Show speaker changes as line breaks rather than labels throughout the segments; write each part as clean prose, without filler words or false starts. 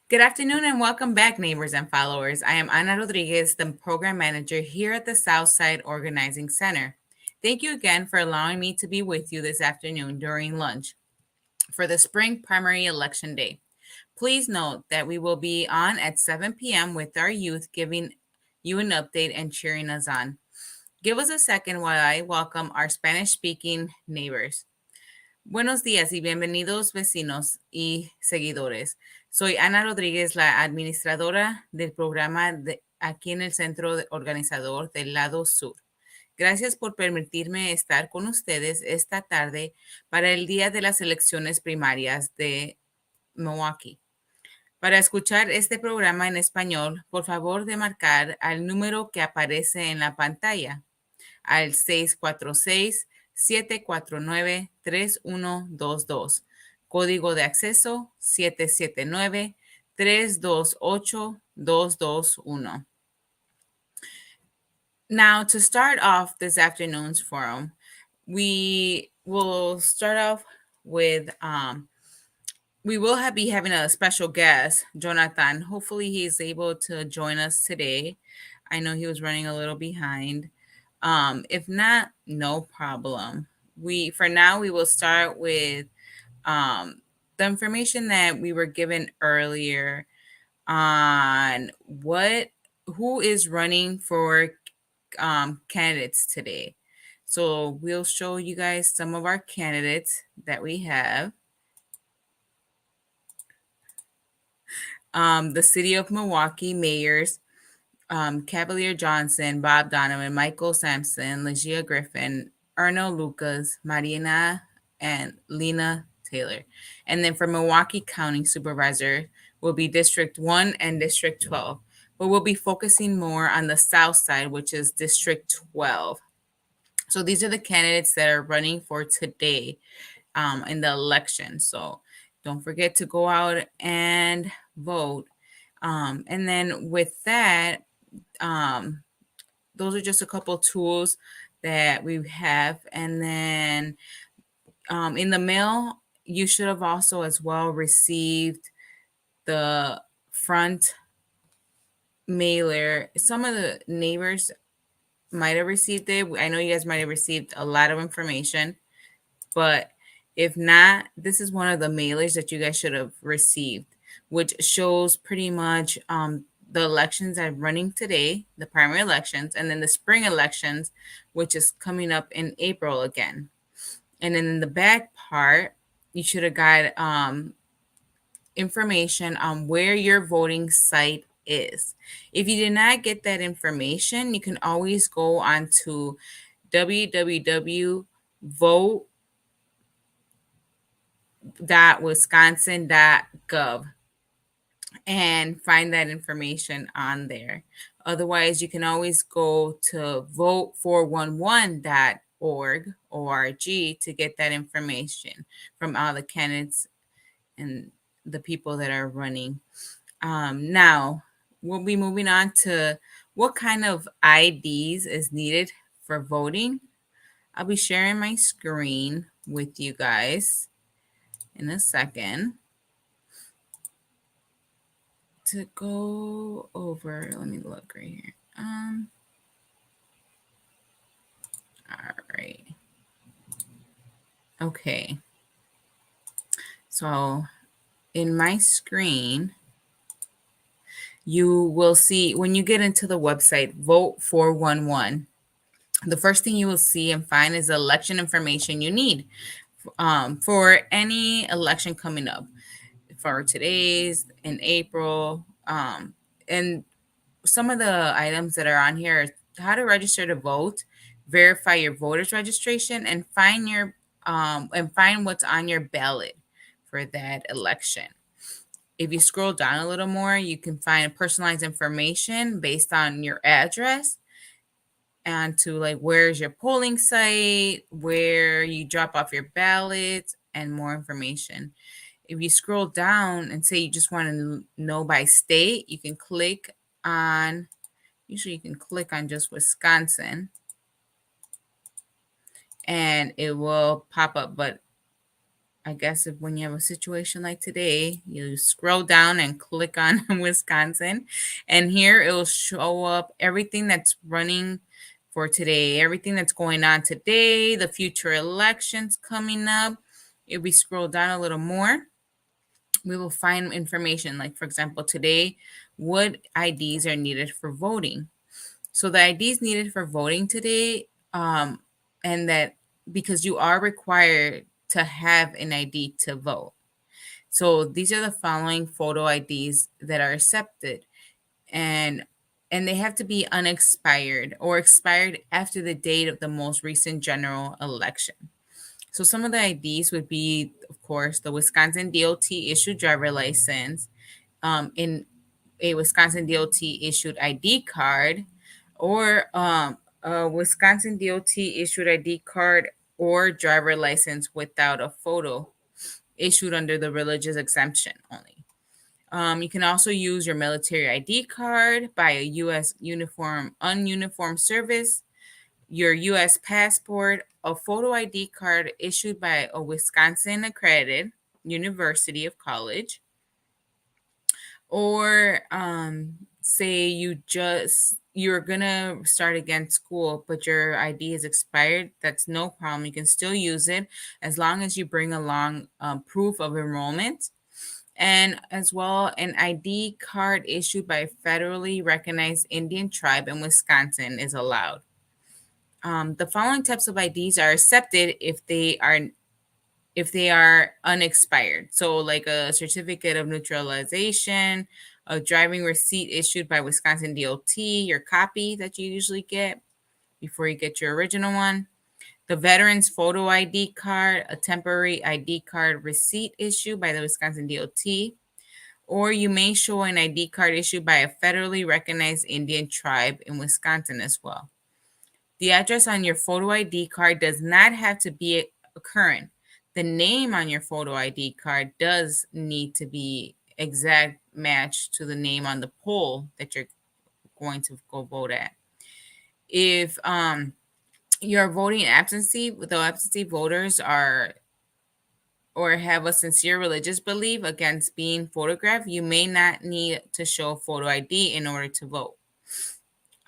Good afternoon and welcome back, neighbors and followers. I am Ana Rodriguez, the program manager here at the Southside Organizing Center. Thank you again for allowing me to be with you this afternoon during lunch for the spring primary election day. Please note that we will be on at 7 p.m. with our youth, giving you an update and cheering us on. Give us a second while I welcome our Spanish speaking neighbors. Buenos días y bienvenidos vecinos y seguidores. Soy Ana Rodríguez, la administradora del programa aquí en el centro organizador del lado sur. Gracias por permitirme estar con ustedes esta tarde para el día de las elecciones primarias de Milwaukee. Para escuchar este programa en español, por favor de marcar al número que aparece en la pantalla, al 646-749-3122. Código de acceso 779-328-221. Now, to start off this afternoon's forum, we will start off with we will be having a special guest, Jonathon. Hopefully he's able to join us today. I know he was running a little behind. If not, no problem. For now we will start with the information that we were given earlier on who is running for candidates today. So we'll show you guys some of our candidates that we have. The city of Milwaukee mayors, Cavalier Johnson, Bob Donovan, Michael Sampson, Legia Griffin, Erno Lucas, Marina, and Lena Taylor. And then for Milwaukee County Supervisor will be District 1 and District 12. But we'll be focusing more on the south side, which is District 12. So these are the candidates that are running for today in the election. So don't forget to go out and vote. And then with that, those are just a couple tools that we have. And then in the mail, you should have also as well received the front mailer. Some of the neighbors might have received it. I know you guys might have received a lot of information, but if not, this is one of the mailers that you guys should have received, which shows pretty much the elections that are running today, the primary elections, and then the spring elections, which is coming up in April again. And then in the back part, you should have got information on where your voting site is. If you did not get that information, you can always go on to www.vote.wisconsin.gov and find that information on there. Otherwise, you can always go to vote411.org to get that information from all the candidates and the people that are running. Now, we'll be moving on to what kind of IDs is needed for voting. I'll be sharing my screen with you guys in a second to go over. Let me look right here. All right. Okay. So in my screen, you will see when you get into the website, Vote 411. The first thing you will see and find is the election information you need for any election coming up. For today's in April, and some of the items that are on here are how to register to vote, verify your voter's registration, and find what's on your ballot for that election. If you scroll down a little more, you can find personalized information based on your address and to like where's your polling site, where you drop off your ballot, and more information. If you scroll down and say you just want to know by state, you can click on, usually you can click on just Wisconsin and it will pop up. But I guess if when you have a situation like today, you scroll down and click on Wisconsin, and here it will show up everything that's running for today, everything that's going on today, the future elections coming up. If we scroll down a little more, we will find information like, for example, today, what IDs are needed for voting. So the IDs needed for voting today, and that because you are required to have an ID to vote. So these are the following photo IDs that are accepted, and they have to be unexpired or expired after the date of the most recent general election. So some of the IDs would be, of course, the Wisconsin DOT issued driver license, in a Wisconsin DOT issued ID card, or a Wisconsin DOT issued ID card or driver license without a photo issued under the religious exemption only. You can also use your military ID card by a U.S. ununiformed service, your U.S. passport, a photo ID card issued by a Wisconsin accredited university of college, or say you're gonna start again school, but your ID is expired. That's no problem. You can still use it as long as you bring along proof of enrollment, and as well an ID card issued by a federally recognized Indian tribe in Wisconsin is allowed. The following types of IDs are accepted if they are unexpired. So like a certificate of neutralization, a driving receipt issued by Wisconsin DOT, your copy that you usually get before you get your original one, the veteran's photo ID card, a temporary ID card receipt issued by the Wisconsin DOT, or you may show an ID card issued by a federally recognized Indian tribe in Wisconsin as well. The address on your photo ID card does not have to be current. The name on your photo ID card does need to be exact match to the name on the poll that you're going to go vote at. If you're voting absentee, the absentee voters are or have a sincere religious belief against being photographed, you may not need to show photo ID in order to vote.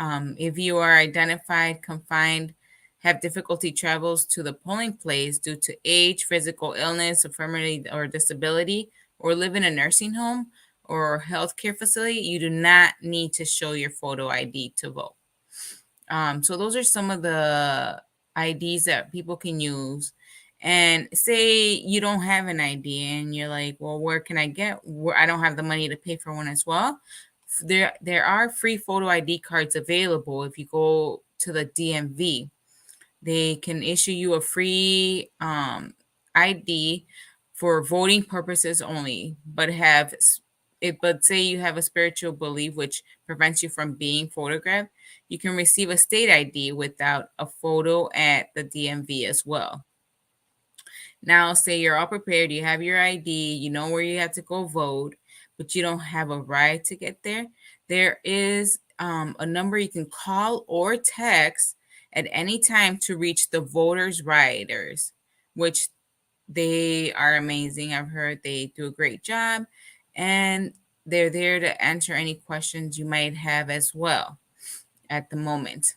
If you are identified, confined, have difficulty travels to the polling place due to age, physical illness, infirmity, or disability, or live in a nursing home or healthcare facility, you do not need to show your photo ID to vote. So those are some of the IDs that people can use. And say you don't have an ID and you're like, well, where can I get? I don't have the money to pay for one as well. There are free photo ID cards available. If you go to the DMV, they can issue you a free ID for voting purposes only, but say you have a spiritual belief which prevents you from being photographed, you can receive a state ID without a photo at the DMV as well. Now, say you're all prepared, you have your ID, you know where you have to go vote, but you don't have a ride to get there. There is a number you can call or text at any time to reach the voters' riders, which they are amazing. I've heard they do a great job, and they're there to answer any questions you might have as well at the moment.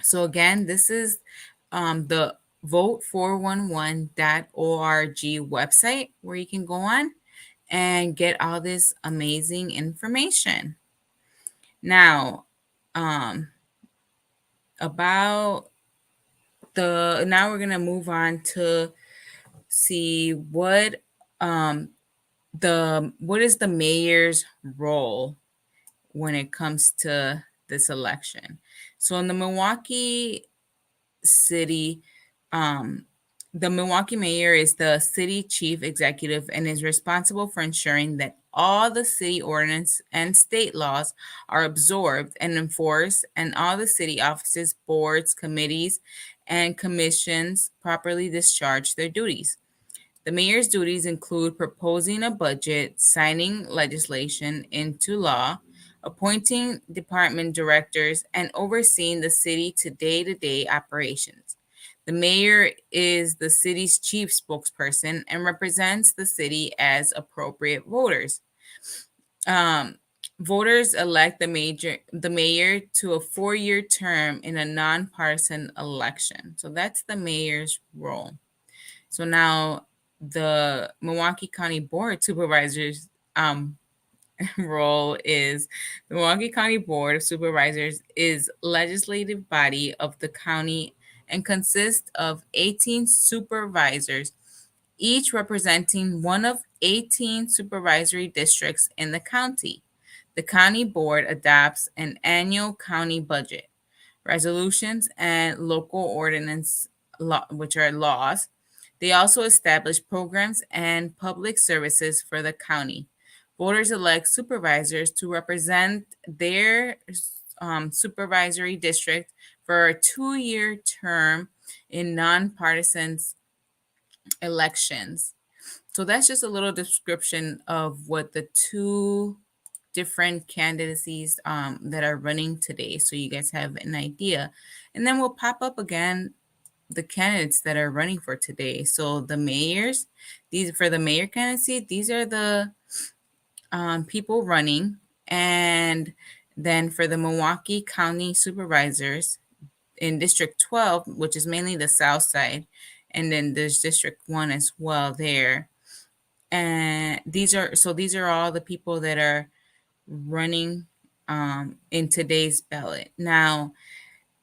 So again, this is the vote411.org website where you can go on and get all this amazing information. Now, now we're gonna move on to see what is the mayor's role when it comes to this election. So in the Milwaukee city, the Milwaukee mayor is the city chief executive and is responsible for ensuring that all the city ordinance and state laws are absorbed and enforced, and all the city offices, boards, committees, and commissions properly discharge their duties. The mayor's duties include proposing a budget, signing legislation into law, appointing department directors, and overseeing the city to day-to-day operations. The mayor is the city's chief spokesperson and represents the city as appropriate voters. Voters elect the mayor to a 4-year term in a nonpartisan election. So that's the mayor's role. So now the Milwaukee County Board Supervisors role is the Milwaukee County Board of Supervisors is legislative body of the county and consists of 18 supervisors, each representing one of 18 supervisory districts in the county. The county board adopts an annual county budget, resolutions, and local ordinance, which are laws. They also establish programs and public services for the county. Voters elect supervisors to represent their supervisory district for a 2-year term in nonpartisan elections. So that's just a little description of what the two different candidacies that are running today, so you guys have an idea. And then we'll pop up again the candidates that are running for today. So the mayors, for the mayor candidacy, these are the people running. And then for the Milwaukee County Supervisors in District 12, which is mainly the south side, and then there's District 1 as well there. And these are all the people that are running in today's ballot. Now,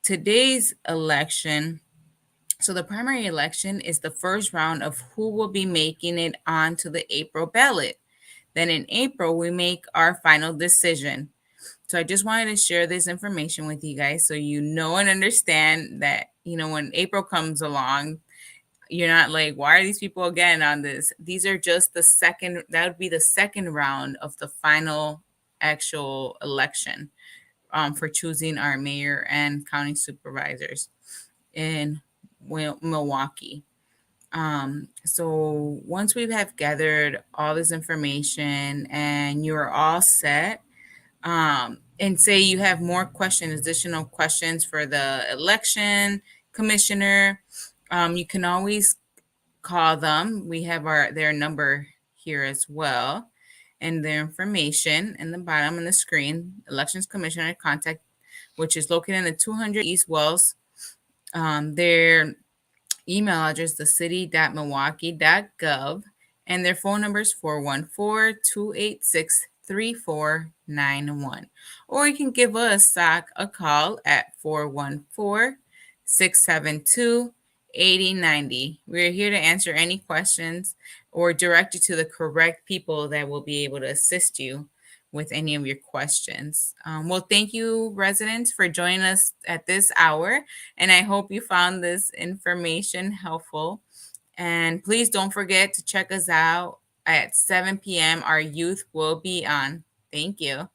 today's election, so the primary election is the first round of who will be making it onto the April ballot. Then in April, we make our final decision. So I just wanted to share this information with you guys so you know and understand that, when April comes along, you're not like, why are these people again on this? These are just that would be the second round of the final actual election for choosing our mayor and county supervisors in Milwaukee. So once we have gathered all this information and you're all set, and say you have more questions, additional questions for the election commissioner, you can always call them. We have their number here as well, and their information in the bottom of the screen. Elections Commissioner contact, which is located in the 200 East Wells. Their email address, thecity.milwaukee.gov, and their phone number is 414-286-3491. Or you can give us, SOC, a call at 414-672-8090. We're here to answer any questions or direct you to the correct people that will be able to assist you with any of your questions. Well, thank you, residents, for joining us at this hour, and I hope you found this information helpful. And please don't forget to check us out at 7 p.m. Our youth will be on. Thank you.